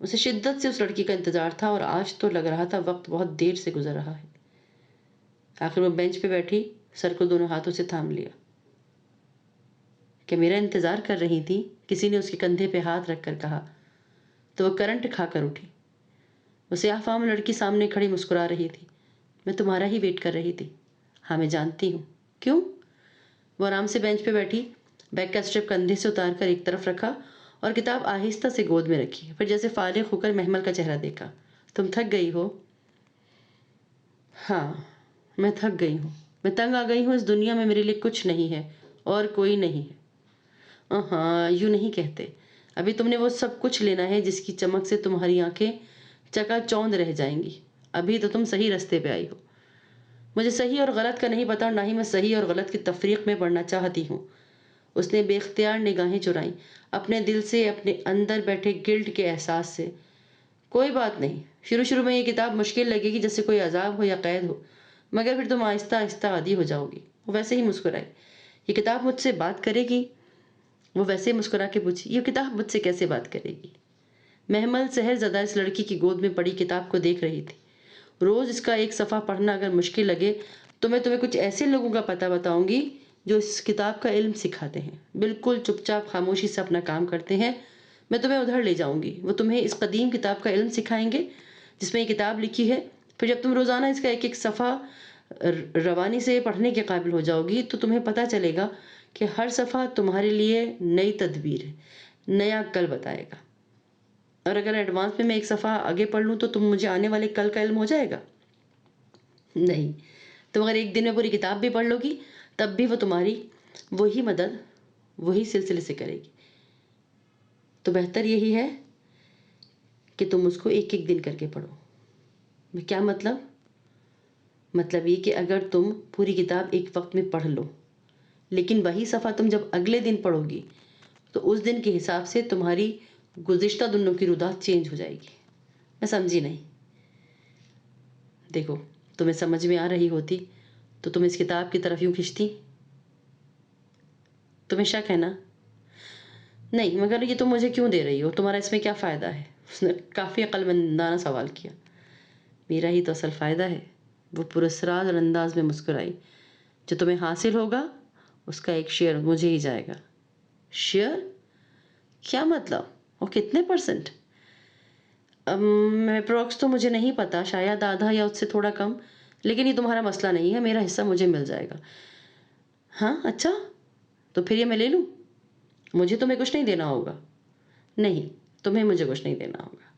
اسے شدت سے اس لڑکی کا انتظار تھا اور آج تو لگ رہا تھا وقت بہت دیر سے گزر رہا ہے۔ آخر وہ بینچ پہ بیٹھی، سر کو دونوں ہاتھوں سے تھام لیا۔ کہ میرا انتظار کر رہی تھی؟ کسی نے اس کے کندھے پہ ہاتھ رکھ کر کہا تو وہ کرنٹ کھا کر اٹھی۔ وہ سیاہ فام لڑکی سامنے کھڑی مسکرا رہی تھی۔ میں تمہارا ہی ویٹ کر رہی تھی۔ ہاں میں جانتی ہوں۔ کیوں؟ وہ آرام سے بینچ پہ بیٹھی، بیگ کا اسٹرپ کندھے سے اتار کر ایک طرف رکھا اور کتاب آہستہ سے گود میں رکھی، پھر جیسے فارغ ہو کر محمل کا چہرہ دیکھا۔ تم تھک گئی ہو؟ ہاں میں تھک گئی ہوں، میں تنگ آ گئی ہوں۔ اس دنیا میں میرے لیے کچھ نہیں ہے اور کوئی نہیں ہے۔ ہاں یوں نہیں کہتے، ابھی تم نے وہ سب کچھ لینا ہے جس کی چمک سے تمہاری آنکھیں چکا چوند رہ جائیں گی۔ ابھی تو تم صحیح رستے پہ آئی ہو۔ مجھے صحیح اور غلط کا نہیں پتا اور نہ ہی میں صحیح اور غلط کی تفریق میں پڑھنا چاہتی ہوں۔ اس نے بے اختیار نگاہیں چرائیں، اپنے دل سے، اپنے اندر بیٹھے گلٹ کے احساس سے۔ کوئی بات نہیں، شروع میں یہ کتاب مشکل لگے گی، جیسے کوئی عذاب ہو یا قید ہو، مگر پھر تم آہستہ آہستہ عادی ہو جاؤ گی۔ وہ ویسے ہی مسکرائی۔ یہ کتاب مجھ سے بات کرے گی؟ وہ ویسے ہی مسکرا کے پوچھی، یہ کتاب مجھ سے کیسے بات کرے گی؟ محمل سحر زدہ اس لڑکی کی گود میں پڑی کتاب کو دیکھ رہی تھی۔ روز اس کا ایک صفحہ پڑھنا اگر مشکل لگے تو میں تمہیں کچھ ایسے لوگوں کا پتہ بتاؤں گی جو اس کتاب کا علم سکھاتے ہیں، بالکل چپ چاپ خاموشی سے اپنا کام کرتے ہیں۔ میں تمہیں ادھر لے جاؤں گی، وہ تمہیں اس قدیم کتاب کا علم سکھائیں گے جس میں یہ کتاب لکھی ہے۔ پھر جب تم روزانہ اس کا ایک ایک صفحہ روانی سے پڑھنے کے قابل ہو جاؤ گی تو تمہیں پتہ چلے گا کہ ہر صفحہ تمہارے لیے نئی تدبیر ہے، نیا کل بتائے گا۔ اور اگر ایڈوانس میں ایک صفحہ آگے پڑھ لوں تو تم مجھے آنے والے کل کا علم ہو جائے گا؟ نہیں، تم اگر ایک دن میں پوری کتاب بھی پڑھ لو گی تب بھی وہ تمہاری وہی مدد وہی سلسلے سے کرے گی۔ تو بہتر یہی ہے کہ تم اس کو ایک ایک دن کر کے پڑھو۔ کیا مطلب؟ مطلب یہ کہ اگر تم پوری کتاب ایک وقت میں پڑھ لو لیکن وہی صفحہ تم جب اگلے دن پڑھو گی تو اس دن کے حساب سے تمہاری گزشتہ دنوں کی رودات چینج ہو جائے گی۔ میں سمجھی نہیں۔ دیکھو تمہیں سمجھ میں آ رہی ہوتی تو تم اس کتاب کی طرف یوں کھنچتی؟ تمہیں شک ہے نا؟ نہیں، مگر یہ تم مجھے کیوں دے رہی ہو؟ تمہارا اس میں کیا فائدہ ہے؟ اس نے کافی عقل مندانہ سوال کیا۔ میرا ہی تو اصل فائدہ ہے، وہ پراسرار انداز میں مسکرائی۔ جو تمہیں حاصل ہوگا اس کا ایک شیئر مجھے ہی جائے گا۔ شیئر؟ کیا مطلب؟ اور کتنے پرسنٹ؟ اپروکس تو مجھے نہیں پتا، شاید آدھا یا اس سے تھوڑا کم، لیکن یہ تمہارا مسئلہ نہیں ہے، میرا حصہ مجھے مل جائے گا۔ ہاں اچھا، تو پھر یہ میں لے لوں؟ مجھے تمہیں کچھ نہیں دینا ہوگا۔ نہیں، تمہیں مجھے کچھ نہیں دینا ہوگا۔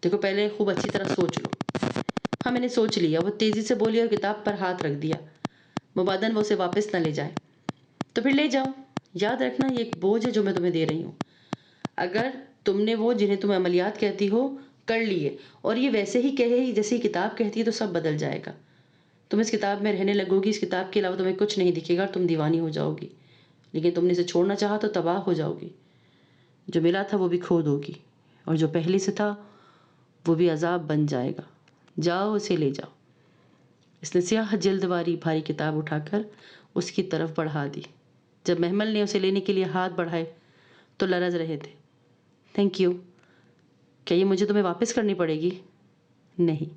دیکھو پہلے خوب اچھی طرح سوچ لو۔ ہاں میں نے سوچ لیا، وہ تیزی سے بولی اور کتاب پر ہاتھ رکھ دیا، مبادن وہ اسے واپس نہ لے جائے۔ تو پھر لے جاؤ، یاد رکھنا یہ ایک بوجھ ہے جو میں تمہیں دے رہی ہوں۔ اگر تم نے وہ جنہیں تم عملیات کہتی ہو کر لیے اور یہ ویسے ہی کہے جیسے کتاب کہتی ہے تو سب بدل جائے گا۔ تم اس کتاب میں رہنے لگو گی، اس کتاب کے علاوہ تمہیں کچھ نہیں دکھے گا اور تم دیوانی ہو جاؤ گی، لیکن تم نے اسے چھوڑنا چاہا تو تباہ ہو جاؤ گی۔ جو ملا تھا وہ بھی کھو دو گی اور جو پہلے سے تھا وہ بھی عذاب بن جائے گا۔ جاؤ اسے لے جاؤ۔ اس نے سیاہ جلد والی بھاری کتاب اٹھا کر اس کی طرف بڑھا دی۔ جب محمل نے اسے لینے کے لیے ہاتھ بڑھائے تو لرز رہے تھے۔ Thank you. کیا یہ مجھے تمہیں واپس کرنی پڑے گی؟ نہیں۔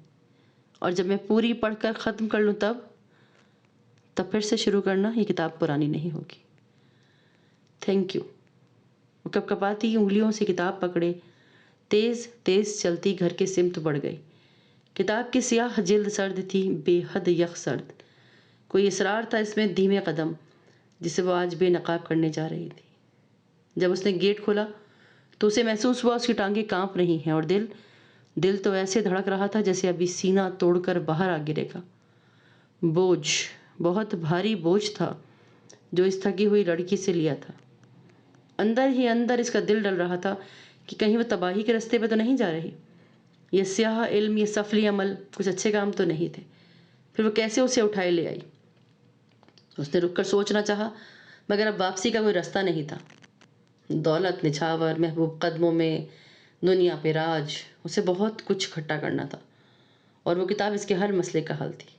اور جب میں پوری پڑھ کر ختم کر لوں تب پھر سے شروع کرنا، یہ کتاب پرانی نہیں ہوگی۔ Thank you. وہ کپکپاتی انگلیوں سے کتاب پکڑے تیز تیز چلتی گھر کے سمت بڑھ گئی۔ کتاب کی سیاہ جلد سرد تھی، بے حد یک سرد۔ کوئی اسرار تھا اس میں دھیمے قدم جسے وہ آج بے نقاب کرنے جا رہی تھی۔ جب اس نے گیٹ کھولا تو اسے محسوس ہوا اس کی ٹانگیں کانپ رہی ہیں اور دل تو ایسے دھڑک رہا تھا جیسے ابھی سینہ توڑ کر باہر آ گرے گا۔ بوجھ، بہت بھاری بوجھ تھا جو اس تھکی ہوئی لڑکی سے لیا تھا۔ اندر ہی اندر اس کا دل ڈر رہا تھا کہ کہیں وہ تباہی کے رستے پہ تو نہیں جا رہی۔ یہ سیاہ علم، یہ سفلی عمل کچھ اچھے کام تو نہیں تھے۔ پھر وہ کیسے اسے اٹھائے لے آئی؟ اس نے رک کر سوچنا چاہا مگر اب واپسی کا کوئی رستہ نہیں تھا۔ دولت نچھاور، محبوب قدموں میں، دنیا پہ راج، اسے بہت کچھ اکٹھا کرنا تھا اور وہ کتاب اس کے ہر مسئلے کا حل تھی۔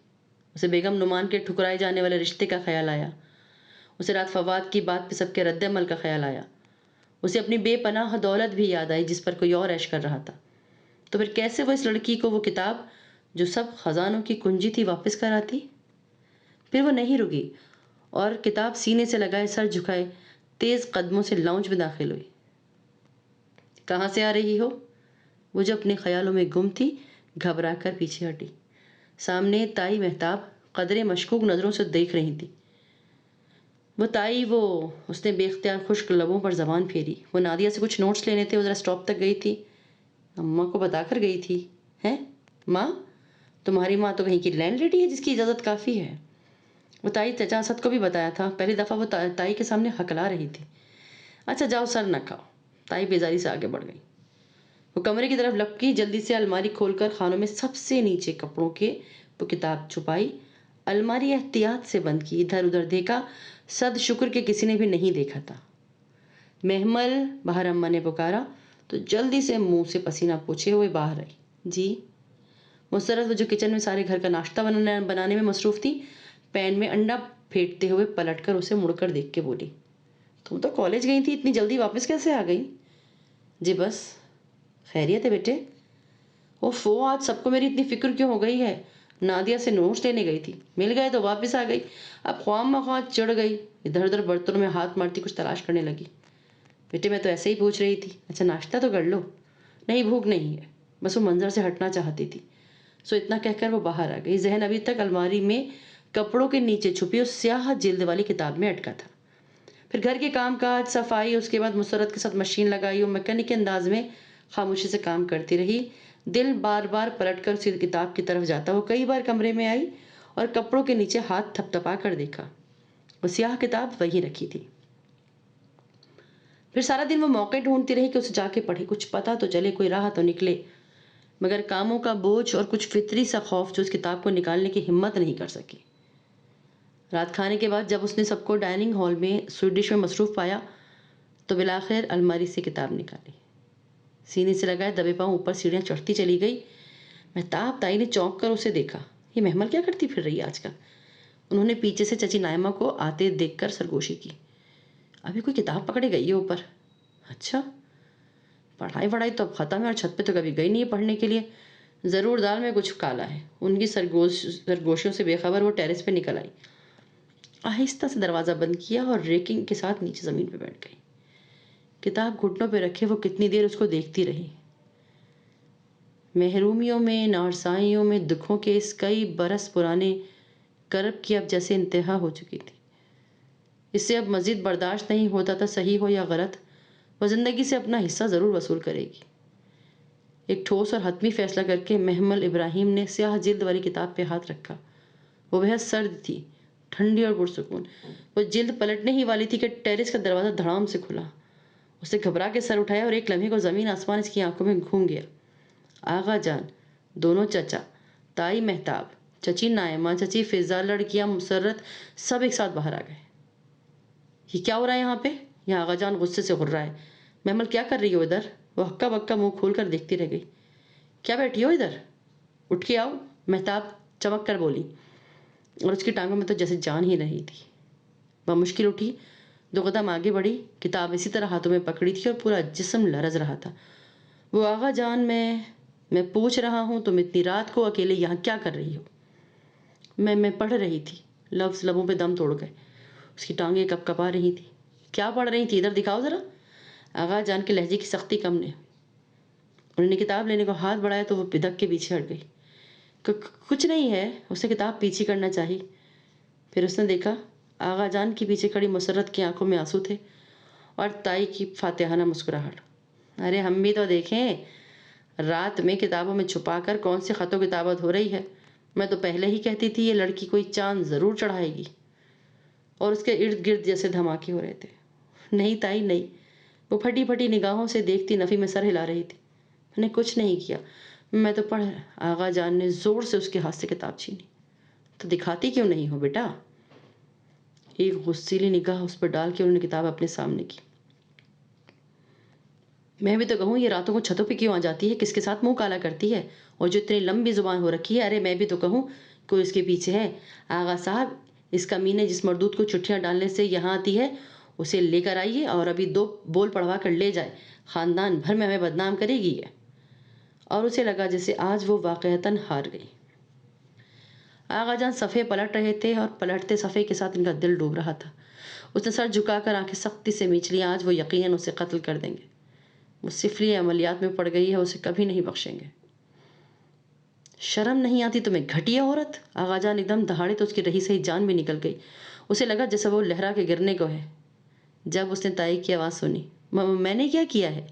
اسے بیگم نعمان کے ٹھکرائے جانے والے رشتے کا خیال آیا، اسے رات فواد کی بات پہ سب کے رد عمل کا خیال آیا، اسے اپنی بے پناہ دولت بھی یاد آئی جس پر کوئی اور عیش کر رہا تھا۔ تو پھر کیسے وہ اس لڑکی کو وہ کتاب جو سب خزانوں کی کنجی تھی واپس کراتی؟ پھر وہ نہیں رکی اور کتاب سینے سے لگائے سر جھکائے تیز قدموں سے لاؤنج میں داخل ہوئی۔ کہاں سے آ رہی ہو؟ وہ جو اپنے خیالوں میں گم تھی گھبرا کر پیچھے ہٹی۔ سامنے تائی مہتاب قدرے مشکوک نظروں سے دیکھ رہی تھی۔ اس نے بے اختیار خشک لبوں پر زبان پھیری۔ وہ نادیہ سے کچھ نوٹس لینے تھے، وہ ذرا اسٹاپ تک گئی تھی۔ اماں کو بتا کر گئی تھی۔ ہیں ماں؟ تمہاری ماں تو کہیں کی لینڈ لیڈی ہے جس کی اجازت کافی ہے۔ وہ تائی چچا اسد کو بھی بتایا تھا۔ پہلی دفعہ وہ تائی کے سامنے ہکلا رہی تھی۔ اچھا جاؤ، سر نہ کھاؤ۔ تائی بیزاری سے آگے بڑھ گئی۔ وہ کمرے کی طرف لپکی، جلدی سے الماری کھول کر خانوں میں سب سے نیچے کپڑوں کے وہ کتاب چھپائی، الماری احتیاط سے بند کی، ادھر ادھر دیکھا، صد شکر کہ کسی نے بھی نہیں دیکھا تھا۔ محمل، باہر اماں نے پکارا تو جلدی سے منہ سے پسینہ پوچھے ہوئے باہر آئی۔ جی؟ مسرت وہ جو کچن میں سارے گھر کا ناشتہ بنانے میں مصروف تھی، پین میں انڈا پھینٹتے ہوئے پلٹ کر اسے مڑ کر دیکھ کے بولی، تم تو کالج گئی تھی، اتنی جلدی واپس کیسے آ گئی؟ جی بس۔ خیریت ہے بیٹے؟ اوفو، آج سب کو میری اتنی فکر کیوں ہو گئی ہے؟ نادیہ سے نوٹس لینے گئی تھی، مل گئے تو واپس آ گئی، اب خواہ مخواہ چڑھ گئی، ادھر ادھر برتنوں میں ہاتھ مارتی کچھ تلاش کرنے لگی۔ بیٹے میں تو ایسے ہی پوچھ رہی تھی۔ اچھا ناشتہ تو کر لو۔ نہیں بھوک نہیں ہے، بس وہ منظر سے ہٹنا چاہتی تھی، سو اتنا کہہ کر وہ باہر آ گئی۔ ذہن ابھی تک الماری میں کپڑوں کے نیچے چھپی اس سیاہ جلد والی کتاب میں اٹکا تھا۔ پھر گھر کے کام کاج، صفائی، اس کے بعد مسرت کے ساتھ مشین لگائی، وہ میکینک انداز میں خاموشی سے کام کرتی رہی۔ دل بار بار پلٹ کر اسی کتاب کی طرف جاتا۔ وہ کئی بار کمرے میں آئی اور کپڑوں کے نیچے ہاتھ تھپ تھپا کر دیکھا، وہ سیاہ کتاب وہیں رکھی تھی۔ پھر سارا دن وہ موقع ڈھونڈتی رہی کہ اسے جا کے پڑھے، کچھ پتا تو چلے، کوئی راہ تو نکلے، مگر کاموں کا بوجھ اور کچھ فطری سا خوف جو اس کتاب کو نکالنے کی ہمت نہیں کر سکی۔ رات کھانے کے بعد جب اس نے سب کو ڈائننگ ہال میں سویٹ ڈش میں مصروف پایا تو بالآخر الماری سے کتاب نکالی، سینے سے لگائے دبے پاؤں اوپر سیڑھیاں چڑھتی چلی گئی۔ مہتاب تائی نے چونک کر اسے دیکھا، یہ محمل کیا کرتی پھر رہی ہے آج کل؟ انہوں نے پیچھے سے چچی نائمہ کو آتے دیکھ کر سرگوشی کی۔ ابھی کوئی کتاب پکڑے گئی ہے اوپر؟ اچھا، پڑھائی تو اب ختم ہے اور چھت پہ تو کبھی گئی نہیں ہے پڑھنے کے لیے، ضرور دال میں کچھ کالا ہے۔ ان کی سرگوشیوں سے بے خبر وہ ٹیرس پہ نکل آئی، آہستہ سے دروازہ بند کیا اور ریکنگ کے ساتھ نیچے زمین پہ بیٹھ گئی۔ کتاب گھٹنوں پہ رکھے وہ کتنی دیر اس کو دیکھتی رہی۔ محرومیوں میں، نارسائیوں میں دکھوں کے اس کئی برس پرانے کرب کی اب جیسے انتہا ہو چکی تھی۔ اس سے اب مزید برداشت نہیں ہوتا تھا، صحیح ہو یا غلط، وہ زندگی سے اپنا حصہ ضرور وصول کرے گی۔ ایک ٹھوس اور حتمی فیصلہ کر کے محمل ابراہیم نے سیاہ جلد والی کتاب پہ ہاتھ رکھا۔ وہ بہت سرد تھی، ٹھنڈی اور پرسکون۔ وہ جلد پلٹنے ہی والی تھی کہ ٹیرس کا دروازہ دھڑام سے کھلا۔ اسے گھبرا کے سر اٹھایا اور ایک لمحے کو زمین آسمان اس کی آنکھوں میں گھوم گیا۔ آغا جان، دونوں چچا، تائی مہتاب، چچی نائمہ، چچی فضا، لڑکیاں، مسرت، سب ایک ساتھ باہر آ گئے۔ یہ کیا ہو رہا ہے یہاں پہ؟ یہاں آغا جان غصے سے غر رہا ہے۔ محمل کیا کر رہی ہو ادھر؟ وہ ہکا بکا منہ کھول کر دیکھتی رہ گئی۔ کیا بیٹھی ہو ادھر؟ اٹھ کے آؤ، مہتاب چمک کر بولی، اور اس کی ٹانگوں میں تو جیسے جان ہی نہیں تھی۔ وہ مشکل اٹھی، 2 قدم آگے بڑھی، کتاب اسی طرح ہاتھوں میں پکڑی تھی اور پورا جسم لرز رہا تھا۔ وہ آغا جان، میں پوچھ رہا ہوں تم اتنی رات کو اکیلے یہاں کیا کر رہی ہو؟ میں پڑھ رہی تھی۔ لفظ لبوں پہ دم توڑ گئے، اس کی ٹانگیں کپ کپا رہی تھی۔ کیا پڑھ رہی تھی؟ ادھر دکھاؤ ذرا۔ آغا جان کے لہجے کی سختی کم نے۔ انہوں نے کتاب لینے کو ہاتھ بڑھایا تو وہ بدک کے پیچھے ہٹ گئی۔ کچھ نہیں ہے، اسے کتاب پیچھے کرنا چاہیے۔ پھر اس نے دیکھا آغا جان کے پیچھے کھڑی مسرت کی آنکھوں میں آنسو تھے اور تائی کی فاتحانہ مسکراہٹ۔ ارے ہم بھی تو دیکھیں، رات میں کتابوں میں چھپا کر کون سی خط و کتابت ہو رہی ہے۔ میں تو پہلے ہی کہتی تھی یہ لڑکی کوئی چاند ضرور چڑھائے گی۔ اور اس کے ارد گرد جیسے دھماکے ہو رہے تھے۔ نہیں تائی نہیں، وہ پھٹی پھٹی نگاہوں سے دیکھتی نفی میں سر ہلا رہی تھی۔ میں نے کچھ نہیں کیا، میں تو پڑھ۔ آغا جان نے زور سے اس کے ہاتھ سے کتاب چھینی۔ تو دکھاتی کیوں نہیں ہو بیٹا؟ ایک غصیلی نگاہ اس پر ڈال کے انہوں نے کتاب اپنے سامنے کی۔ میں بھی تو کہوں یہ راتوں کو چھتوں پہ کیوں آ جاتی ہے، کس کے ساتھ منہ کالا کرتی ہے، اور جو اتنی لمبی زبان ہو رکھی ہے۔ ارے میں بھی تو کہوں کوئی اس کے پیچھے ہے۔ آغا صاحب، اس کمینے جس مردود کو چٹھیاں ڈالنے سے یہاں آتی ہے اسے لے کر آئیے اور ابھی 2 بول پڑھوا کر لے جائے، خاندان بھر میں ہمیں بدنام کرے گی یہ۔ اور اسے لگا جیسے آج وہ واقعتاً ہار گئی۔ آغا جان صفحے پلٹ رہے تھے اور پلٹتے صفحے کے ساتھ ان کا دل ڈوب رہا تھا۔ اس نے سر جھکا کر آنکھیں سختی سے مینچ لیں، آج وہ یقیناً اسے قتل کر دیں گے۔ وہ سفلی عملیات میں پڑ گئی ہے، اسے کبھی نہیں بخشیں گے۔ شرم نہیں آتی تمہیں گھٹیا عورت! آغا جان ایک دم دہاڑے تو اس کی رہی سہی جان بھی نکل گئی۔ اسے لگا جیسے وہ لہرا کے گرنے کو ہے۔ جب اس نے تائی کی آواز سنی، میں نے کیا کیا ہے؟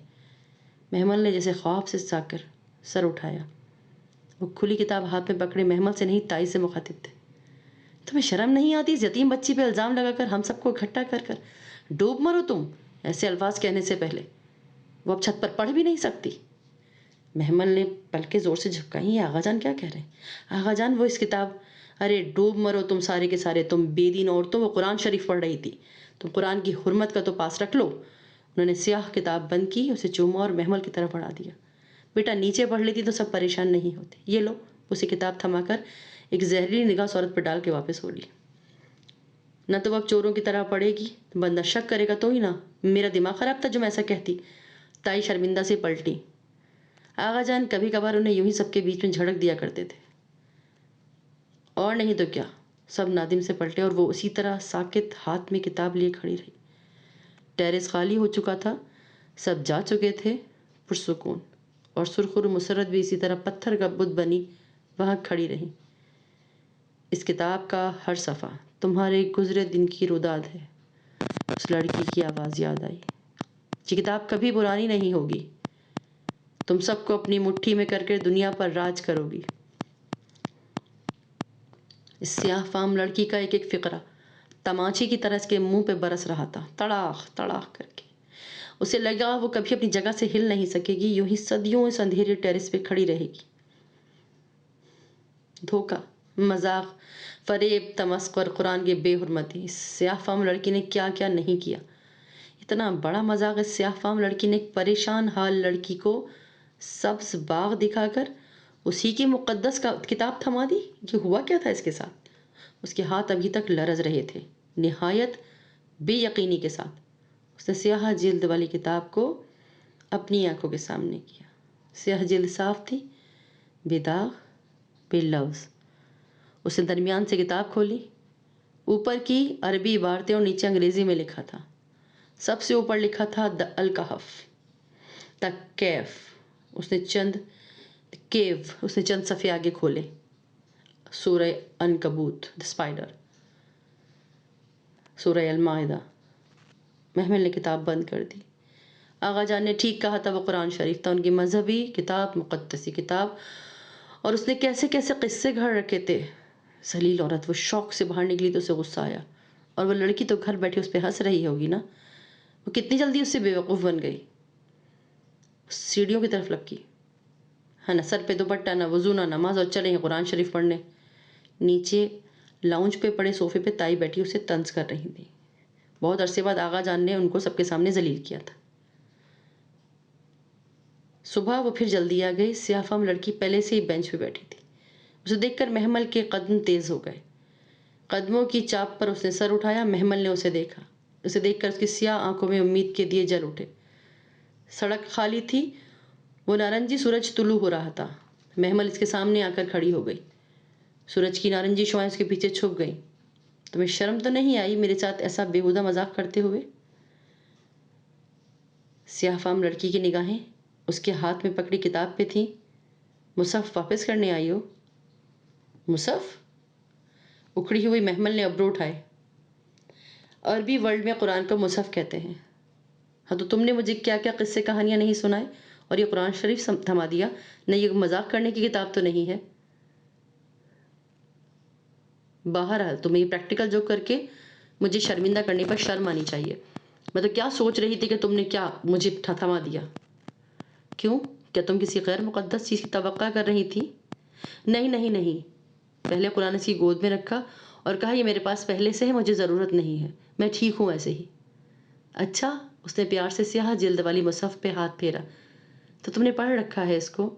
محمل نے جیسے خواب سے جاگ کر سر اٹھایا۔ وہ کھلی کتاب ہاتھ میں پکڑے محمل سے نہیں تائی سے مخاطب تھے۔ تمہیں شرم نہیں آتی اس یتیم بچی پہ الزام لگا کر ہم سب کو اکٹھا کر کر؟ ڈوب مرو تم ایسے الفاظ کہنے سے پہلے۔ وہ اب چھت پر پڑھ بھی نہیں سکتی۔ محمل نے پلکیں زور سے جھپکائیں۔ یہ آغا جان کیا کہہ رہے ہیں؟ آغا جان وہ اس کتاب، ارے ڈوب مرو تم سارے کے سارے، تم بے دین عورتوں! وہ قرآن شریف پڑھ رہی تھی، تم قرآن کی حرمت کا تو پاس رکھ لو۔ انہوں نے سیاہ کتاب بند کی، اسے چوما اور محمل کی طرف بڑھا دیا۔ بیٹا نیچے پڑھ لیتی تو سب پریشان نہیں ہوتے۔ یہ لو۔ اسے کتاب تھما کر ایک زہریلی نگاہ اس عورت پر ڈال کے واپس ہو لی۔ نہ تو وہ اب چوروں کی طرح پڑے گی، بندہ شک کرے گا تو ہی نا۔ میرا دماغ خراب تھا جو میں ایسا کہتی۔ تائی شرمندہ سے پلٹی۔ آغا جان کبھی کبھار انہیں یوں ہی سب کے بیچ میں جھڑک دیا کرتے تھے، اور نہیں تو کیا۔ سب نادم سے پلٹے اور وہ اسی طرح ساکت ہاتھ میں کتاب لیے کھڑی رہی۔ ٹیرس خالی ہو چکا تھا، سب جا چکے تھے پرسکون، اور سرخر مسرت بھی اسی طرح پتھر کا بت بنی وہاں کھڑی رہی۔ اس کتاب کا ہر صفحہ تمہارے گزرے دن کی روداد ہے۔ اس لڑکی کی آواز یاد آئی۔ یہ کتاب کبھی پرانی نہیں ہوگی، تم سب کو اپنی مٹھی میں کر کے دنیا پر راج کرو گی۔ اس سیاہ فام لڑکی کا ایک ایک فقرہ تماچے کی طرح اس کے منہ پہ برس رہا تھا، تڑاخ تڑاخ کر کے۔ اسے لگا وہ کبھی اپنی جگہ سے ہل نہیں سکے گی، یوں ہی صدیوں اس اندھیرے ٹیرس پہ کھڑی رہے گی۔ دھوکہ، مذاق، فریب، تمسخر، قرآن کی بے حرمتی، اس سیاہ فام لڑکی نے کیا کیا نہیں کیا۔ اتنا بڑا مذاق اس سیاہ فام لڑکی نے ایک پریشان حال لڑکی کو سبز باغ دکھا کر اسی کی مقدس کتاب تھما دی۔ یہ ہوا کیا تھا اس کے ساتھ؟ اس کے ہاتھ ابھی تک لرز رہے تھے۔ نہایت بے یقینی کے ساتھ اس نے سیاہ جلد والی کتاب کو اپنی آنکھوں کے سامنے کیا۔ سیاہ جلد صاف تھی، بے داغ، بے لفظ۔ اس نے درمیان سے کتاب کھولی۔ اوپر کی عربی عبارتیں اور نیچے انگریزی میں لکھا تھا۔ سب سے اوپر لکھا تھا دا الکہف، دا کیف۔ اس نے چند صفحے آگے کھولے۔ سورہ عنکبوت، دا اسپائڈر، سورہ المائدہ۔ محمل نے کتاب بند کر دی۔ آغا جان نے ٹھیک کہا تھا، وہ قرآن شریف تھا، ان کی مذہبی کتاب، مقدسی کتاب، اور اس نے کیسے کیسے قصے گھڑ رکھے تھے۔ ذلیل عورت! وہ شوق سے باہر نکلی تو اسے غصہ آیا، اور وہ لڑکی تو گھر بیٹھے اس پہ ہنس رہی ہوگی نا۔ وہ کتنی جلدی اس سے بے وقوف بن گئی۔ سیڑھیوں کی طرف لپکی، ہے نا، سر پہ دوپٹہ، نہ وضو نہ نماز، اور چلے ہیں قرآن شریف پڑھنے۔ نیچے لاؤنج پہ پڑے صوفے پہ تائی بیٹھی اسے طنز کر رہی تھی۔ بہت عرصے بعد آغا جان نے ان کو سب کے سامنے ذلیل کیا تھا۔ صبح وہ پھر جلدی آ گئی۔ سیاہ فام لڑکی پہلے سے ہی بینچ پہ بیٹھی تھی۔ اسے دیکھ کر محمل کے قدم تیز ہو گئے۔ قدموں کی چاپ پر اس نے سر اٹھایا۔ محمل نے اسے دیکھا۔ اسے دیکھ کر اس کی سیاہ آنکھوں میں امید کے دیے جل اٹھے۔ سڑک خالی تھی، وہ نارنجی سورج طلوع ہو رہا تھا۔ محمل اس کے سامنے آ کر کھڑی ہو گئی۔ سورج کی نارنجی شعاعیں اس کے پیچھے چھپ گئیں۔ تمہیں شرم تو نہیں آئی میرے ساتھ ایسا بیہودہ مذاق کرتے ہوئے؟ سیاہ فام لڑکی کی نگاہیں اس کے ہاتھ میں پکڑی کتاب پہ تھیں۔ مصحف واپس کرنے آئی ہو؟ مصحف؟ اکھڑی ہوئی محمل نے ابرو اٹھائے۔ عربی ورلڈ میں قرآن کو مصحف کہتے ہیں۔ ہاں تو تم نے مجھے کیا کیا قصے کہانیاں نہیں سنائے اور یہ قرآن شریف تھما دیا؟ نہ یہ مذاق کرنے کی کتاب تو نہیں ہے۔ بہرحال تمہیں یہ پریکٹیکل جوک کر کے مجھے شرمندہ کرنے پر شرم آنی چاہیے۔ میں تو کیا سوچ رہی تھی کہ تم نے کیا مجھے تھما دیا؟ کیوں؟ کیا تم کسی غیر مقدس چیز کی توقع کر رہی تھی؟ نہیں نہیں نہیں۔ پہلے قرآن اس کی گود میں رکھا اور کہا یہ میرے پاس پہلے سے ہے، مجھے ضرورت نہیں ہے، میں ٹھیک ہوں ایسے ہی۔ اچھا، اس نے پیار سے سیاہ جلد والی مصحف پہ ہاتھ پھیرا۔ تو تم نے پڑھ رکھا ہے اس کو؟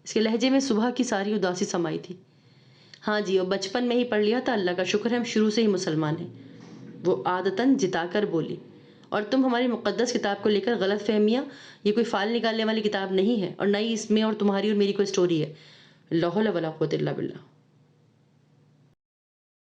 اس کے لہجے میں صبح کی ساری اداسی سمائی تھی۔ ہاں جی، اور بچپن میں ہی پڑھ لیا تھا، اللہ کا شکر ہے ہم شروع سے ہی مسلمان ہیں، وہ عادتاً جتا کر بولی۔ اور تم ہماری مقدس کتاب کو لے کر غلط فہمیاں، یہ کوئی فال نکالنے والی کتاب نہیں ہے، اور نہ ہی اس میں اور تمہاری اور میری کوئی سٹوری ہے. لا حول ولا قوت الا باللہ.